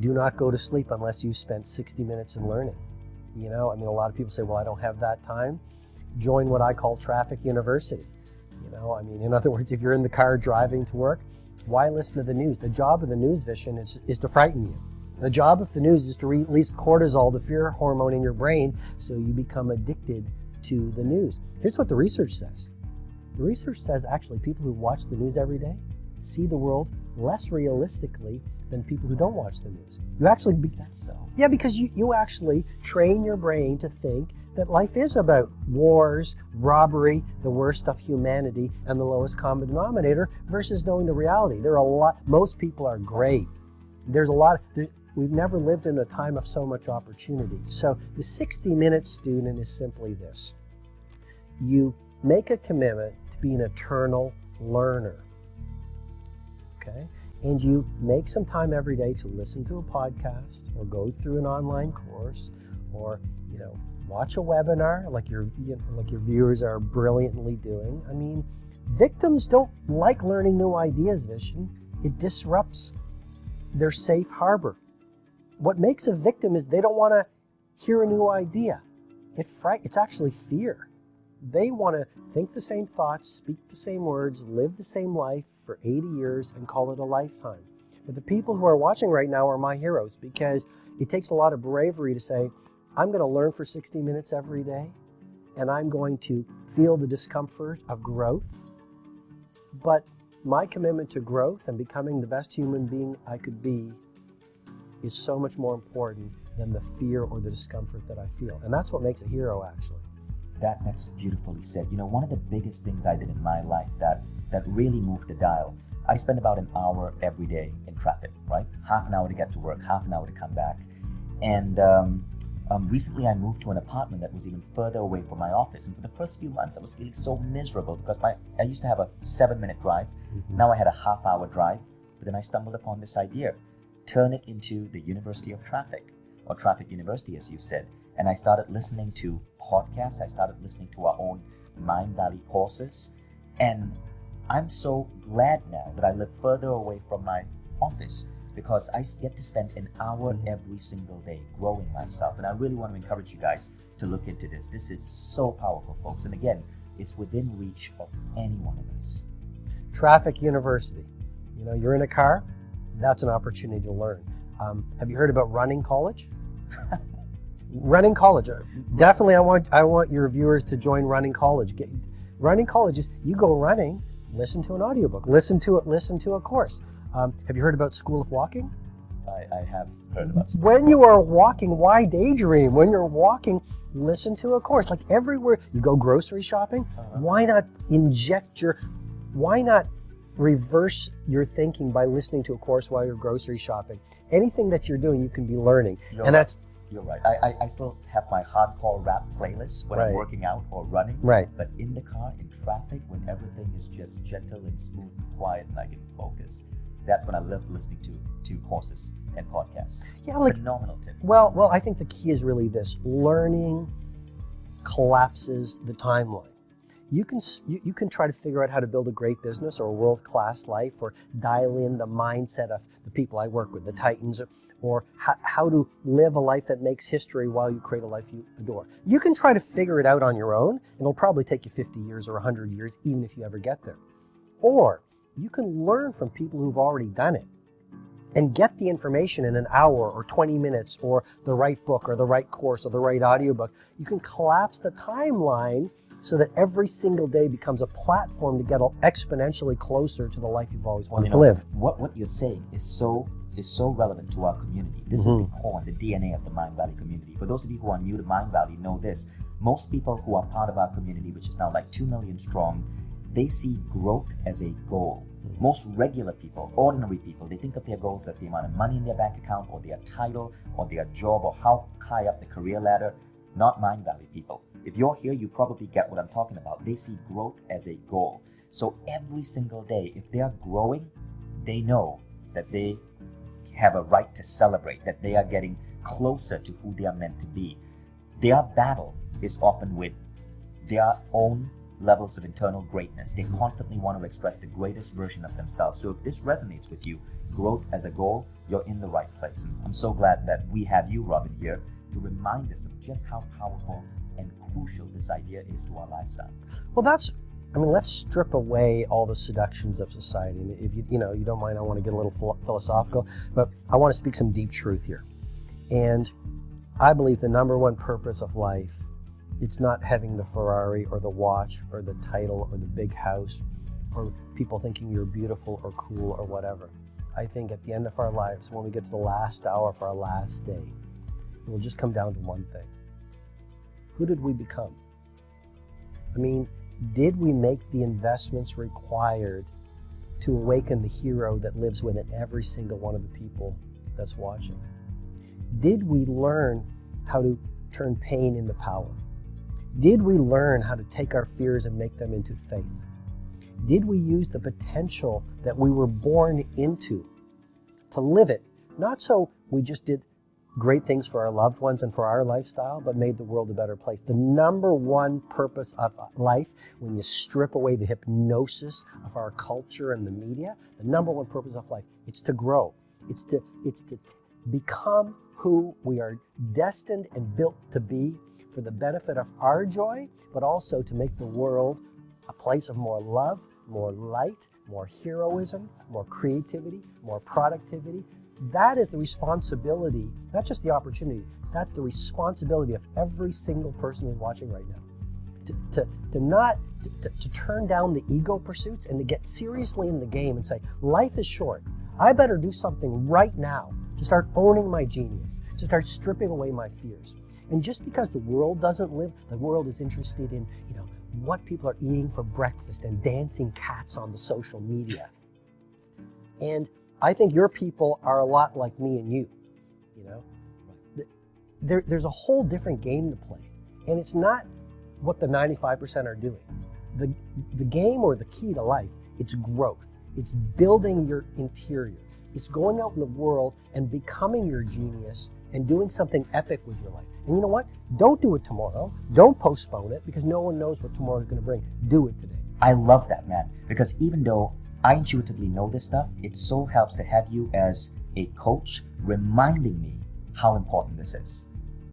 do not go to sleep unless you've spent 60 minutes in learning. A lot of people say, well, I don't have that time. Join what I call Traffic University. In other words, if you're in the car driving to work, why listen to the news? The job of the news vision is to frighten you. The job of the news is to release cortisol, the fear hormone in your brain, so you become addicted to the news. Here's what the research says. The research says actually people who watch the news every day see the world less realistically than people who don't watch the news. You actually... Is that so? Yeah, because you actually train your brain to think that life is about wars, robbery, the worst of humanity, and the lowest common denominator, versus knowing the reality. Most people are great. We've never lived in a time of so much opportunity. So the 60-minute student is simply this. You make a commitment to be an eternal learner, okay? And you make some time every day to listen to a podcast or go through an online course or, watch a webinar like your viewers are brilliantly doing. Victims don't like learning new ideas, Vision. It disrupts their safe harbor. What makes a victim is they don't want to hear a new idea. It's actually fear. They want to think the same thoughts, speak the same words, live the same life for 80 years and call it a lifetime. But the people who are watching right now are my heroes, because it takes a lot of bravery to say, I'm going to learn for 60 minutes every day, and I'm going to feel the discomfort of growth. But my commitment to growth and becoming the best human being I could be is so much more important than the fear or the discomfort that I feel. And that's what makes a hero, actually. That's beautifully said. One of the biggest things I did in my life that really moved the dial, I spend about an hour every day in traffic, right? Half an hour to get to work, half an hour to come back. And recently I moved to an apartment that was even further away from my office. And for the first few months, I was feeling so miserable because I used to have a 7-minute drive. Mm-hmm. Now I had a half-hour drive. But then I stumbled upon this idea. Turn it into the University of Traffic, or Traffic University, as you said. And I started listening to podcasts. I started listening to our own Mind Valley courses. And I'm so glad now that I live further away from my office, because I get to spend an hour every single day growing myself. And I really want to encourage you guys to look into this. This is so powerful, folks. And again, it's within reach of any one of us. Traffic University. You're in a car, that's an opportunity to learn. Have you heard about Running College? Running College. Definitely, I want your viewers to join Running College. Running College is you go running, listen to an audiobook, listen to a course. Have you heard about School of Walking? I have heard about School. When you are walking, why daydream? When you're walking, listen to a course. Like everywhere you go grocery shopping, why not reverse your thinking by listening to a course while you're grocery shopping? Anything that you're doing, you can be learning. You're right. I still have my hardcore rap playlist when I'm working out or running. Right. But in the car, in traffic, when everything is just gentle and smooth and quiet and I can focus, that's when I love listening to courses and podcasts. Yeah, phenomenal tip. Well, I think the key is really this. Learning collapses the timeline. You can try to figure out how to build a great business or a world-class life, or dial in the mindset of the people I work with, the Titans, or how to live a life that makes history while you create a life you adore. You can try to figure it out on your own, and it'll probably take you 50 years or 100 years, even if you ever get there. Or you can learn from people who've already done it and get the information in an hour or 20 minutes, or the right book or the right course or the right audiobook. You can collapse the timeline so that every single day becomes a platform to get exponentially closer to the life you've always wanted to live. What you're saying is so relevant to our community. This is the core, the DNA of the Mind Valley community. For those of you who are new to Mind Valley, know this. Most people who are part of our community, which is now like 2 million strong, they see growth as a goal. Most regular people, ordinary people, they think of their goals as the amount of money in their bank account, or their title, or their job, or how high up the career ladder. Not Mind Valley people. If you're here, you probably get what I'm talking about. They see growth as a goal. So every single day, if they are growing, they know that they have a right to celebrate, that they are getting closer to who they are meant to be. Their battle is often with their own levels of internal greatness. They constantly want to express the greatest version of themselves. So if this resonates with you, growth as a goal, you're in the right place. I'm so glad that we have you, Robin, here to remind us of just how powerful and crucial this idea is to our lifestyle. Well, let's strip away all the seductions of society. And if you don't mind, I want to get a little philosophical, but I want to speak some deep truth here. And I believe the number one purpose of life, it's not having the Ferrari or the watch or the title or the big house or people thinking you're beautiful or cool or whatever. I think at the end of our lives, when we get to the last hour of our last day, it will just come down to one thing. Who did we become? I mean, did we make the investments required to awaken the hero that lives within every single one of the people that's watching? Did we learn how to turn pain into power? Did we learn how to take our fears and make them into faith? Did we use the potential that we were born into to live it? Not so we just did great things for our loved ones and for our lifestyle, but made the world a better place. The number one purpose of life, when you strip away the hypnosis of our culture and the media, the number one purpose of life, it's to grow. It's to become who we are destined and built to be for the benefit of our joy, but also to make the world a place of more love, more light, more heroism, more creativity, more productivity. That is the responsibility, not just the opportunity, that's the responsibility of every single person who's watching right now. To turn down the ego pursuits and to get seriously in the game and say, life is short. I better do something right now to start owning my genius, to start stripping away my fears. And just because the world doesn't live, the world is interested in, what people are eating for breakfast and dancing cats on the social media. And I think your people are a lot like me and you, There's a whole different game to play. And it's not what the 95% are doing. The game or the key to life, it's growth. It's building your interior. It's going out in the world and becoming your genius and doing something epic with your life. And you know what? Don't do it tomorrow. Don't postpone it because no one knows what tomorrow is going to bring. Do it today. I love that, man, because even though I intuitively know this stuff, it so helps to have you as a coach reminding me how important this is.